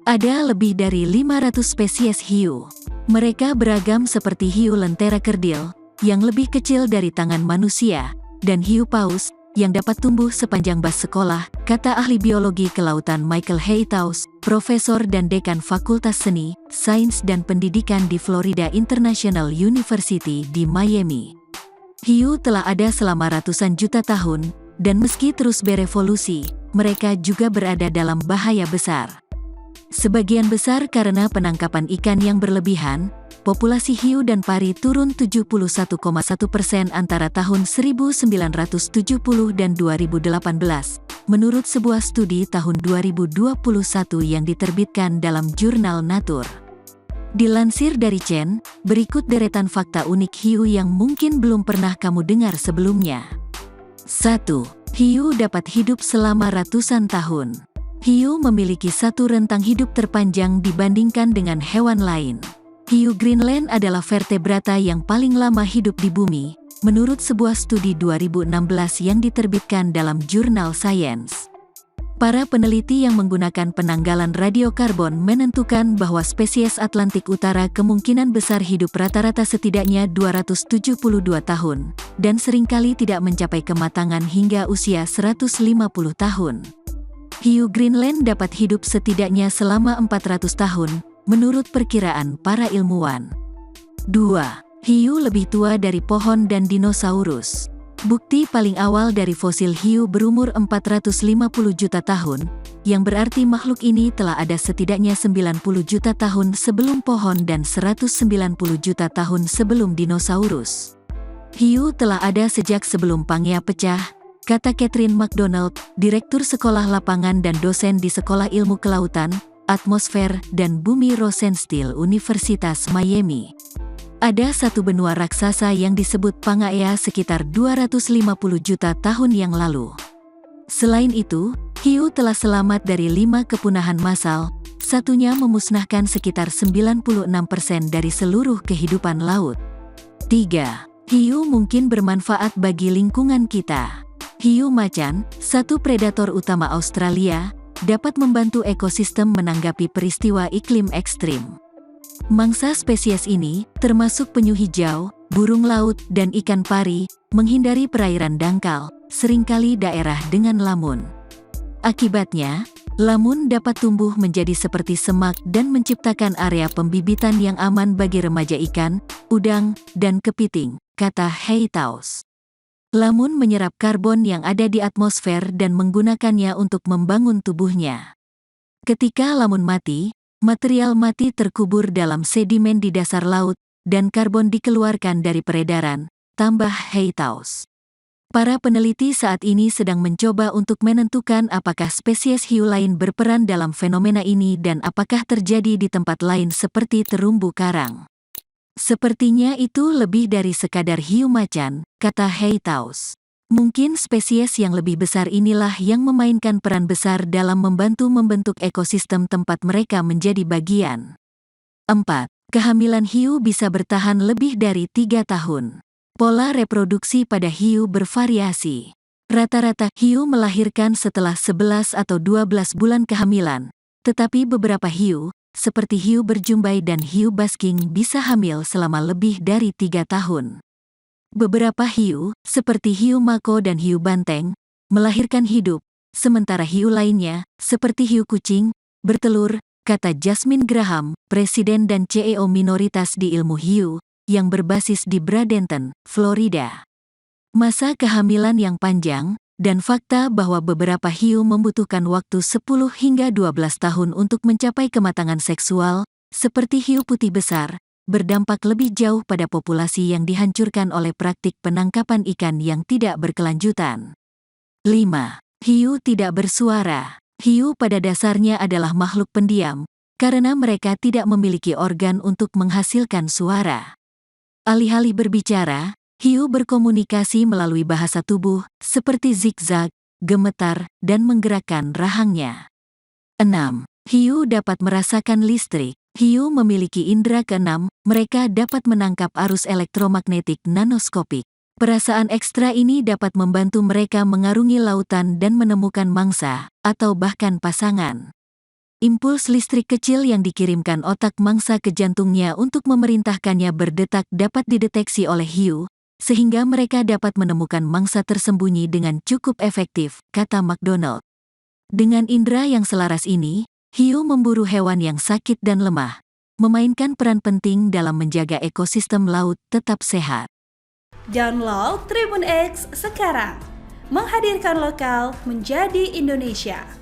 Ada lebih dari 500 spesies hiu. Mereka beragam seperti hiu lentera kerdil, yang lebih kecil dari tangan manusia, dan hiu paus, yang dapat tumbuh sepanjang bas sekolah, kata ahli biologi kelautan Michael Haytaus, profesor dan dekan Fakultas Seni, Sains dan Pendidikan di Florida International University di Miami. Hiu telah ada selama ratusan juta tahun, dan meski terus berevolusi, mereka juga berada dalam bahaya besar. Sebagian besar karena penangkapan ikan yang berlebihan, populasi hiu dan pari turun 71,1% antara tahun 1970 dan 2018, menurut sebuah studi tahun 2021 yang diterbitkan dalam jurnal Nature. Dilansir dari Chen, berikut deretan fakta unik hiu yang mungkin belum pernah kamu dengar sebelumnya. 1. Hiu dapat hidup selama ratusan tahun. Hiu memiliki satu rentang hidup terpanjang dibandingkan dengan hewan lain. Hiu Greenland adalah vertebrata yang paling lama hidup di bumi, menurut sebuah studi 2016 yang diterbitkan dalam jurnal Science. Para peneliti yang menggunakan penanggalan radiokarbon menentukan bahwa spesies Atlantik Utara kemungkinan besar hidup rata-rata setidaknya 272 tahun, dan seringkali tidak mencapai kematangan hingga usia 150 tahun. Hiu Greenland dapat hidup setidaknya selama 400 tahun, menurut perkiraan para ilmuwan. 2. Hiu lebih tua dari pohon dan dinosaurus. Bukti paling awal dari fosil hiu berumur 450 juta tahun, yang berarti makhluk ini telah ada setidaknya 90 juta tahun sebelum pohon dan 190 juta tahun sebelum dinosaurus. Hiu telah ada sejak sebelum Pangea pecah, kata Catherine McDonald, Direktur Sekolah Lapangan dan dosen di Sekolah Ilmu Kelautan, Atmosfer, dan Bumi Rosenstiel Universitas Miami. Ada satu benua raksasa yang disebut Pangaea sekitar 250 juta tahun yang lalu. Selain itu, hiu telah selamat dari 5 kepunahan massal, satunya memusnahkan sekitar 96% dari seluruh kehidupan laut. 3. Hiu mungkin bermanfaat bagi lingkungan kita. Hiu macan, satu predator utama Australia, dapat membantu ekosistem menanggapi peristiwa iklim ekstrim. Mangsa spesies ini, termasuk penyu hijau, burung laut, dan ikan pari, menghindari perairan dangkal, seringkali daerah dengan lamun. Akibatnya, lamun dapat tumbuh menjadi seperti semak dan menciptakan area pembibitan yang aman bagi remaja ikan, udang, dan kepiting, kata Haytaus. Lamun menyerap karbon yang ada di atmosfer dan menggunakannya untuk membangun tubuhnya. Ketika lamun mati, material mati terkubur dalam sedimen di dasar laut, dan karbon dikeluarkan dari peredaran, tambah Haytaus. Para peneliti saat ini sedang mencoba untuk menentukan apakah spesies hiu lain berperan dalam fenomena ini dan apakah terjadi di tempat lain seperti terumbu karang. Sepertinya itu lebih dari sekadar hiu macan, kata Haytaus. Mungkin spesies yang lebih besar inilah yang memainkan peran besar dalam membantu membentuk ekosistem tempat mereka menjadi bagian. 4. Kehamilan hiu bisa bertahan lebih dari 3 tahun. Pola reproduksi pada hiu bervariasi. Rata-rata hiu melahirkan setelah 11 atau 12 bulan kehamilan, tetapi beberapa hiu, seperti hiu berjumbai dan hiu basking bisa hamil selama lebih dari 3 tahun. Beberapa hiu, seperti hiu mako dan hiu banteng, melahirkan hidup, sementara hiu lainnya, seperti hiu kucing, bertelur, kata Jasmine Graham, Presiden dan CEO minoritas di ilmu hiu, yang berbasis di Bradenton, Florida. Masa kehamilan yang panjang, dan fakta bahwa beberapa hiu membutuhkan waktu 10 hingga 12 tahun untuk mencapai kematangan seksual, seperti hiu putih besar, berdampak lebih jauh pada populasi yang dihancurkan oleh praktik penangkapan ikan yang tidak berkelanjutan. 5. Hiu tidak bersuara. Hiu pada dasarnya adalah makhluk pendiam, karena mereka tidak memiliki organ untuk menghasilkan suara. Alih-alih berbicara, hiu berkomunikasi melalui bahasa tubuh, seperti zigzag, gemetar, dan menggerakkan rahangnya. 6. Hiu dapat merasakan listrik. Hiu memiliki indera keenam, mereka dapat menangkap arus elektromagnetik nanoskopik. Perasaan ekstra ini dapat membantu mereka mengarungi lautan dan menemukan mangsa, atau bahkan pasangan. Impuls listrik kecil yang dikirimkan otak mangsa ke jantungnya untuk memerintahkannya berdetak dapat dideteksi oleh hiu, sehingga mereka dapat menemukan mangsa tersembunyi dengan cukup efektif, kata McDonald. Dengan indera yang selaras ini, hiu memburu hewan yang sakit dan lemah, memainkan peran penting dalam menjaga ekosistem laut tetap sehat. Download Tribun X sekarang, menghadirkan lokal menjadi Indonesia.